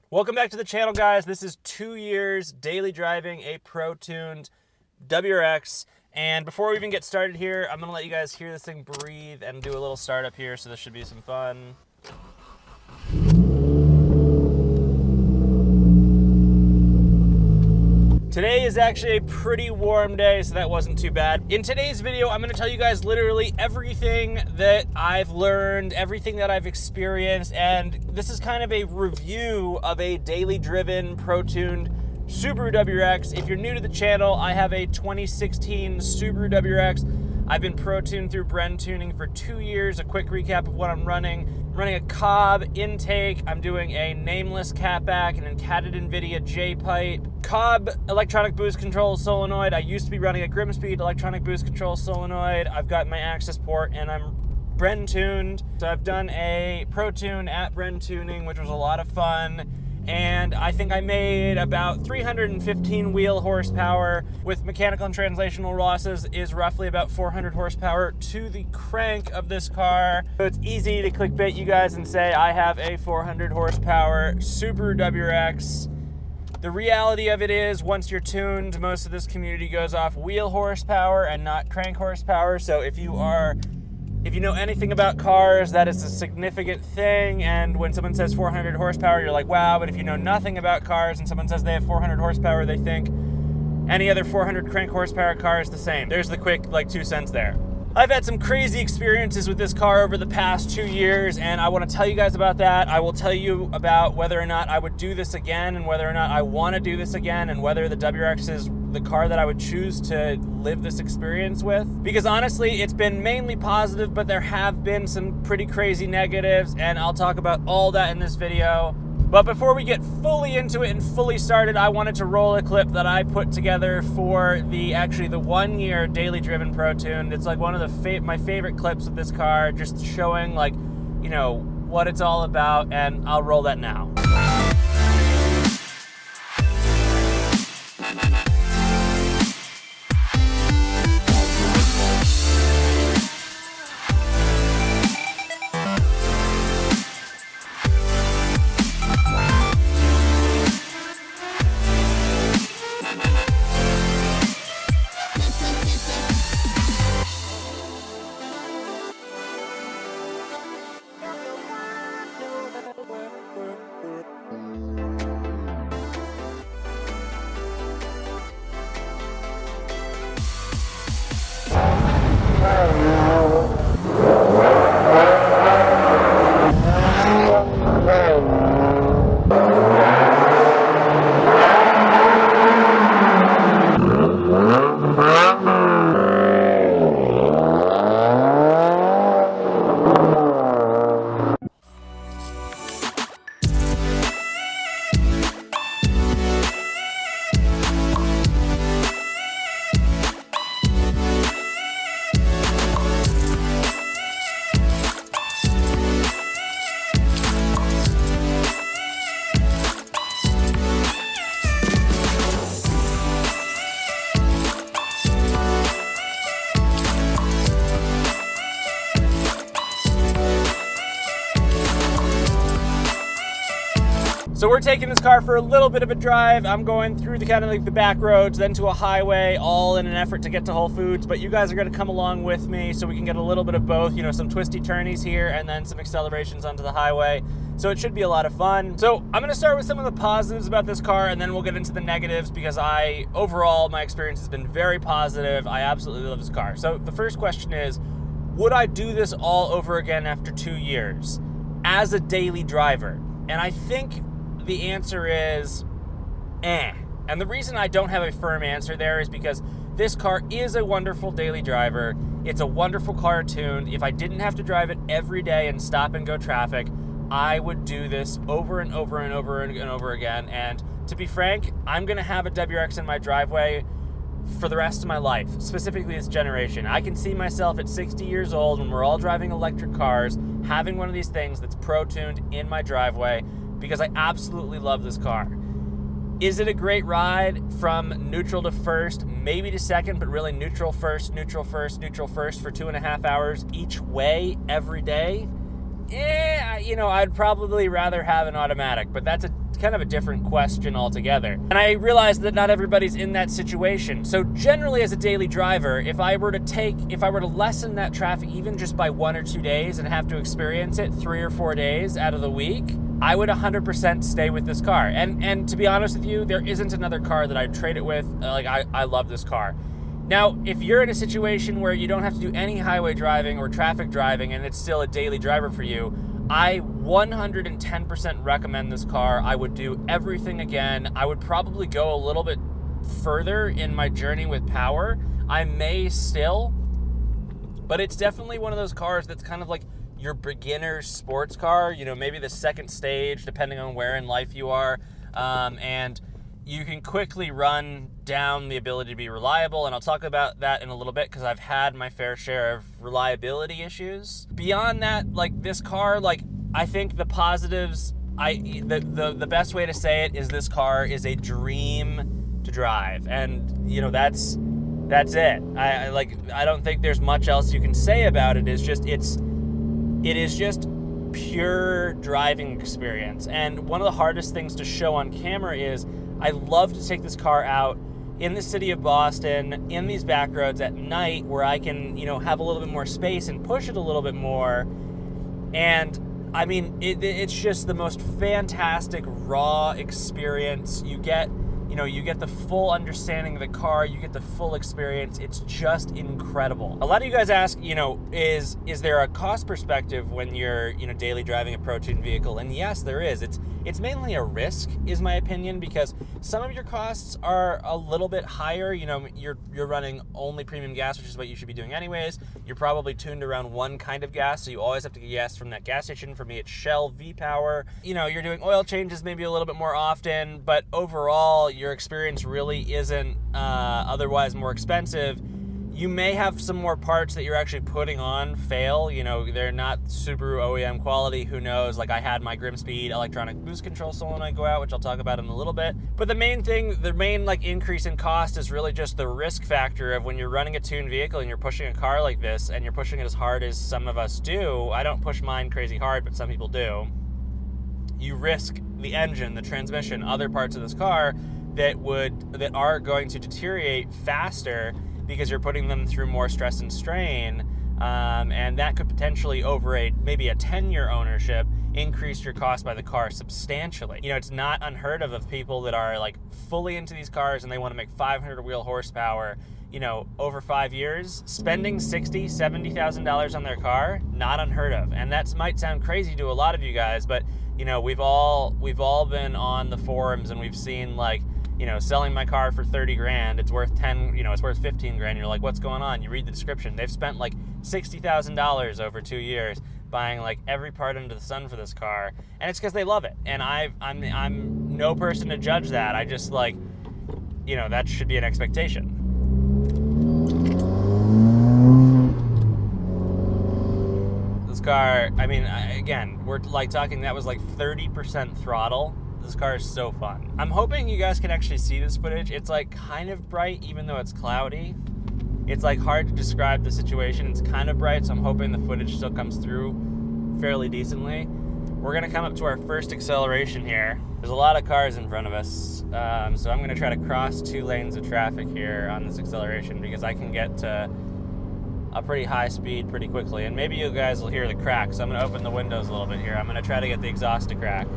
Welcome back to the channel, guys. This is 2 years daily driving a pro-tuned WRX. And before we even get started here, I'm gonna let you guys hear this thing breathe and do a little startup here, so this should be some fun. Today is actually a pretty warm day, so that wasn't too bad. In today's video, I'm gonna tell you guys literally everything that I've learned, everything that I've experienced, and this is kind of a review of a daily driven, pro-tuned Subaru WRX. If you're new to the channel, I have a 2016 Subaru WRX. I've been pro-tuned through Bren Tuning for 2 years. A quick recap of what I'm running. I'm running a Cobb intake. I'm doing a nameless catback, an encaded NVIDIA J-pipe, Cobb electronic boost control solenoid. I used to be running a Grimspeed electronic boost control solenoid. I've got my access port and I'm Bren tuned. So I've done a pro tune at Bren Tuning, which was a lot of fun. And I think I made about 315 wheel horsepower with mechanical and translational losses is roughly about 400 horsepower to the crank of this car. So it's easy to clickbait you guys and say I have a 400 horsepower Subaru WRX. The reality of it is, once you're tuned, most of this community goes off wheel horsepower and not crank horsepower. So if you know anything about cars, that is a significant thing. And when someone says 400 horsepower, you're like, wow. But if you know nothing about cars and someone says they have 400 horsepower, they think any other 400 crank horsepower car is the same. There's the quick, 2 cents there. I've had some crazy experiences with this car over the past 2 years, and I want to tell you guys about that. I will tell you about whether or not I would do this again and whether or not I want to do this again and whether the WRX is the car that I would choose to live this experience with. Because honestly, it's been mainly positive, but there have been some pretty crazy negatives, and I'll talk about all that in this video. But before we get fully into it and fully started, I wanted to roll a clip that I put together for the 1 year daily driven pro tune. It's like one of my favorite clips of this car, just showing what it's all about, and I'll roll that now. So we're taking this car for a little bit of a drive. I'm going through the back roads, then to a highway, all in an effort to get to Whole Foods. But you guys are gonna come along with me so we can get a little bit of both, some twisty turnies here and then some accelerations onto the highway. So it should be a lot of fun. So I'm gonna start with some of the positives about this car, and then we'll get into the negatives, because overall, my experience has been very positive. I absolutely love this car. So the first question is, would I do this all over again after 2 years as a daily driver? And I think the answer is, And the reason I don't have a firm answer there is because this car is a wonderful daily driver. It's a wonderful car tuned. If I didn't have to drive it every day and stop and go traffic, I would do this over and over and over and over again. And to be frank, I'm gonna have a WRX in my driveway for the rest of my life, specifically this generation. I can see myself at 60 years old, when we're all driving electric cars, having one of these things that's pro-tuned in my driveway, because I absolutely love this car. Is it a great ride from neutral to first, maybe to second, but really neutral first, neutral first, neutral first for 2.5 hours each way every day? I'd probably rather have an automatic, but that's a kind of a different question altogether. And I realize that not everybody's in that situation. So generally as a daily driver, if I were to lessen that traffic even just by 1 or 2 days and have to experience it 3 or 4 days out of the week, I would 100% stay with this car. And to be honest with you, there isn't another car that I'd trade it with. I love this car. Now, if you're in a situation where you don't have to do any highway driving or traffic driving and it's still a daily driver for you, I 110% recommend this car. I would do everything again. I would probably go a little bit further in my journey with power. I may still, but it's definitely one of those cars that's kind of like your beginner sports car, you know, maybe the second stage, depending on where in life you are. And you can quickly run down the ability to be reliable, and I'll talk about that in a little bit because I've had my fair share of reliability issues. Beyond that, like this car, like I think the positives, the best way to say it is this car is a dream to drive, and you know that's it. I don't think there's much else you can say about it. It is just pure driving experience, and one of the hardest things to show on camera is I love to take this car out in the city of Boston, in these back roads at night where I can, you know, have a little bit more space and push it a little bit more. And I mean, it's just the most fantastic raw experience. You get the full understanding of the car, you get the full experience. It's just incredible. A lot of you guys ask, you know, is there a cost perspective when you're, you know, daily driving a Pro-tuned vehicle? And yes, there is. It's mainly a risk, is my opinion, because some of your costs are a little bit higher. You know, you're running only premium gas, which is what you should be doing anyways. You're probably tuned around one kind of gas, so you always have to get gas from that gas station. For me, it's Shell V-Power. You know, you're doing oil changes maybe a little bit more often, but overall, your experience really isn't otherwise more expensive. You may have some more parts that you're actually putting on fail. You know, they're not Subaru OEM quality. Who knows? Like I had my Grimspeed electronic boost control solenoid go out, which I'll talk about in a little bit. But the main like increase in cost is really just the risk factor of when you're running a tuned vehicle and you're pushing a car like this and you're pushing it as hard as some of us do. I don't push mine crazy hard, but some people do. You risk the engine, the transmission, other parts of this car that are going to deteriorate faster because you're putting them through more stress and strain, and that could potentially over maybe a 10-year ownership increase your cost by the car substantially. You know, it's not unheard of people that are like fully into these cars and they want to make 500 wheel horsepower, you know, over 5 years, spending $60,000, $70,000 on their car, not unheard of. And that might sound crazy to a lot of you guys, but you know, we've all been on the forums and we've seen like, you know, selling my car for 30 grand, it's worth 10, you know, it's worth 15 grand. You're like, what's going on? You read the description. They've spent like $60,000 over 2 years buying like every part under the sun for this car. And it's because they love it. And I'm no person to judge that. I just like, you know, that should be an expectation. This car, I mean, again, we're like talking, that was like 30% throttle. This car is so fun. I'm hoping you guys can actually see this footage. It's like kind of bright even though it's cloudy. It's like hard to describe the situation. It's kind of bright, so I'm hoping the footage still comes through fairly decently. We're gonna come up to our first acceleration here. There's a lot of cars in front of us, so I'm gonna try to cross 2 lanes of traffic here on this acceleration because I can get to a pretty high speed pretty quickly. And maybe you guys will hear the crack, so I'm gonna open the windows a little bit here. I'm gonna try to get the exhaust to crack.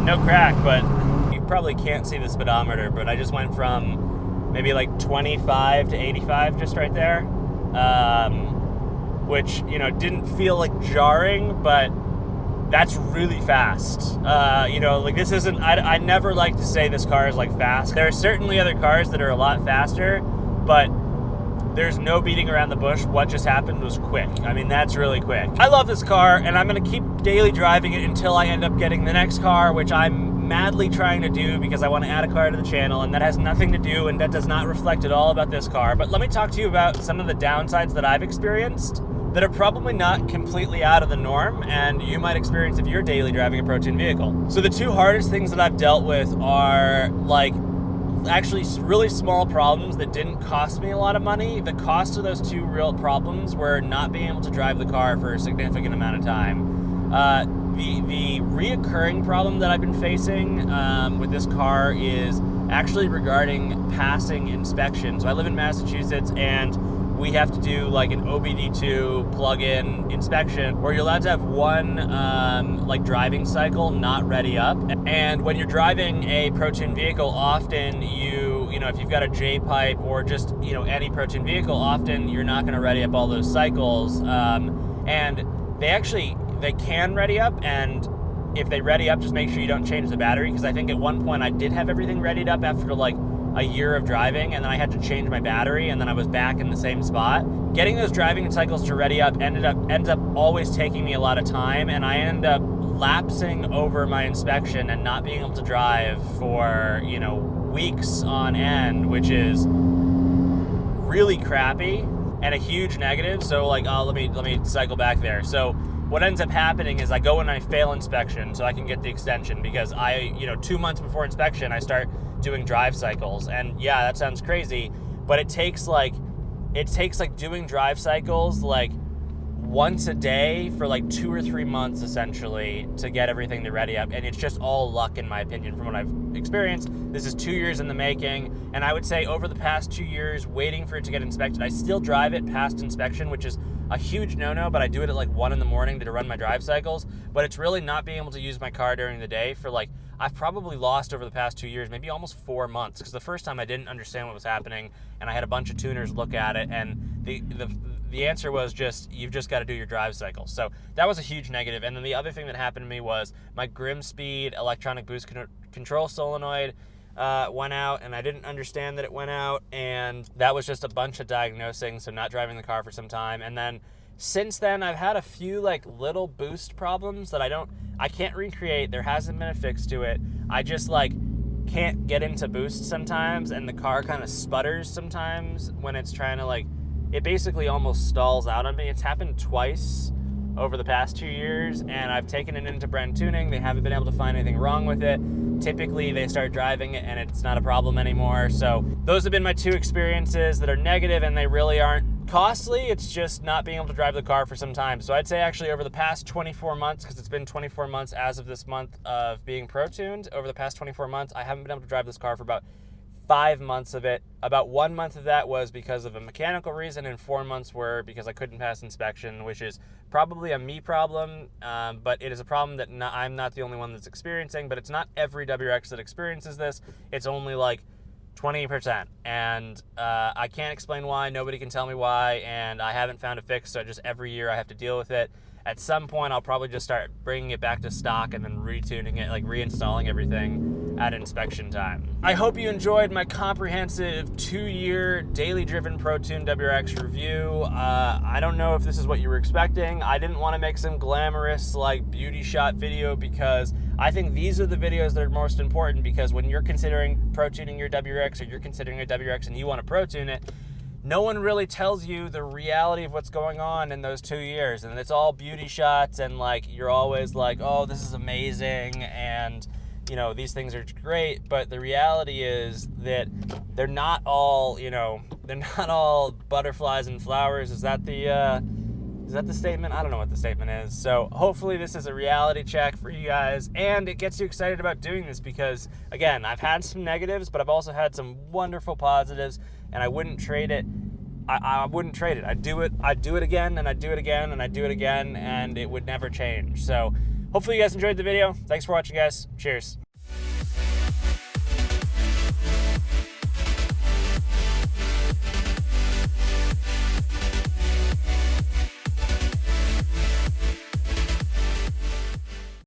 No crack, but you probably can't see the speedometer, but I just went from maybe like 25 to 85 just right there, which, you know, didn't feel like jarring, but that's really fast. You know, like this isn't, I never like to say this car is like fast. There are certainly other cars that are a lot faster, but there's no beating around the bush. What just happened was quick. I mean, that's really quick. I love this car, and I'm gonna keep daily driving it until I end up getting the next car, which I'm madly trying to do because I want to add a car to the channel, and that has nothing to do, and that does not reflect at all about this car. But let me talk to you about some of the downsides that I've experienced that are probably not completely out of the norm, and you might experience if you're daily driving a Pro-tuned vehicle. So the 2 hardest things that I've dealt with are like actually really small problems that didn't cost me a lot of money. The cost of those two real problems were not being able to drive the car for a significant amount of time. The reoccurring problem that I've been facing with this car is actually regarding passing inspection. So I live in Massachusetts, and we have to do like an OBD2 plug-in inspection where you're allowed to have one like driving cycle not ready up. And when you're driving a ProTune vehicle, often you know, if you've got a J-pipe or just, you know, any ProTune vehicle, often you're not going to ready up all those cycles. And they can ready up, and if they ready up, just make sure you don't change the battery, because I think at one point I did have everything readied up after like a year of driving, and then I had to change my battery, and then I was back in the same spot. Getting those driving cycles to ready up ends up always taking me a lot of time, and I end up lapsing over my inspection and not being able to drive for, you know, weeks on end, which is really crappy and a huge negative. So like, let me cycle back there. So what ends up happening is I go and I fail inspection so I can get the extension, because you know, 2 months before inspection, I start doing drive cycles. And yeah, that sounds crazy, but it takes like doing drive cycles like once a day for like 2 or 3 months essentially to get everything to ready up. And it's just all luck, in my opinion, from what I've experienced. This is 2 years in the making, and I would say over the past 2 years waiting for it to get inspected, I still drive it past inspection, which is a huge no-no, but I do it at like 1 in the morning to run my drive cycles. But it's really not being able to use my car during the day for like, I've probably lost over the past 2 years, maybe almost 4 months, because the first time I didn't understand what was happening, and I had a bunch of tuners look at it, and the answer was just, you've just got to do your drive cycles. So that was a huge negative. And then the other thing that happened to me was my Grimspeed electronic boost control solenoid went out, and I didn't understand that it went out, and that was just a bunch of diagnosing, so not driving the car for some time. And then since then, I've had a few like little boost problems that I can't recreate. There hasn't been a fix to it. I just like can't get into boost sometimes, and the car kind of sputters sometimes when it's trying to like, it basically almost stalls out on me. It's happened twice over the past 2 years, and I've taken it into Bren Tuning. They haven't been able to find anything wrong with it. Typically, they start driving it and it's not a problem anymore. So those have been my two experiences that are negative, and they really aren't costly. It's just not being able to drive the car for some time. So I'd say actually over the past 24 months, because it's been 24 months as of this month of being pro-tuned, over the past 24 months, I haven't been able to drive this car for about 5 months of it. About 1 month of that was because of a mechanical reason, and 4 months were because I couldn't pass inspection, which is probably a me problem, but it is a problem that I'm not the only one that's experiencing. But it's not every WRX that experiences this. It's only like 20%, and I can't explain why. Nobody can tell me why, and I haven't found a fix, so just every year I have to deal with it. At some point, I'll probably just start bringing it back to stock and then retuning it, like reinstalling everything at inspection time. I hope you enjoyed my comprehensive 2-year daily driven ProTune WRX review. I don't know if this is what you were expecting. I didn't want to make some glamorous like beauty shot video, because I think these are the videos that are most important, because when you're considering ProTuning your WRX, or you're considering a WRX and you want to ProTune it, no one really tells you the reality of what's going on in those 2 years. And it's all beauty shots, and like, you're always like, oh, this is amazing, and you know, these things are great. But the reality is that they're not all, you know, they're not all butterflies and flowers. Is that the statement? I don't know what the statement is. So hopefully this is a reality check for you guys, and it gets you excited about doing this, because again, I've had some negatives, but I've also had some wonderful positives, and I wouldn't trade it. I wouldn't trade it. I'd do it again, and I'd do it again, and I'd do it again, and it would never change. So hopefully you guys enjoyed the video. Thanks for watching, guys. Cheers.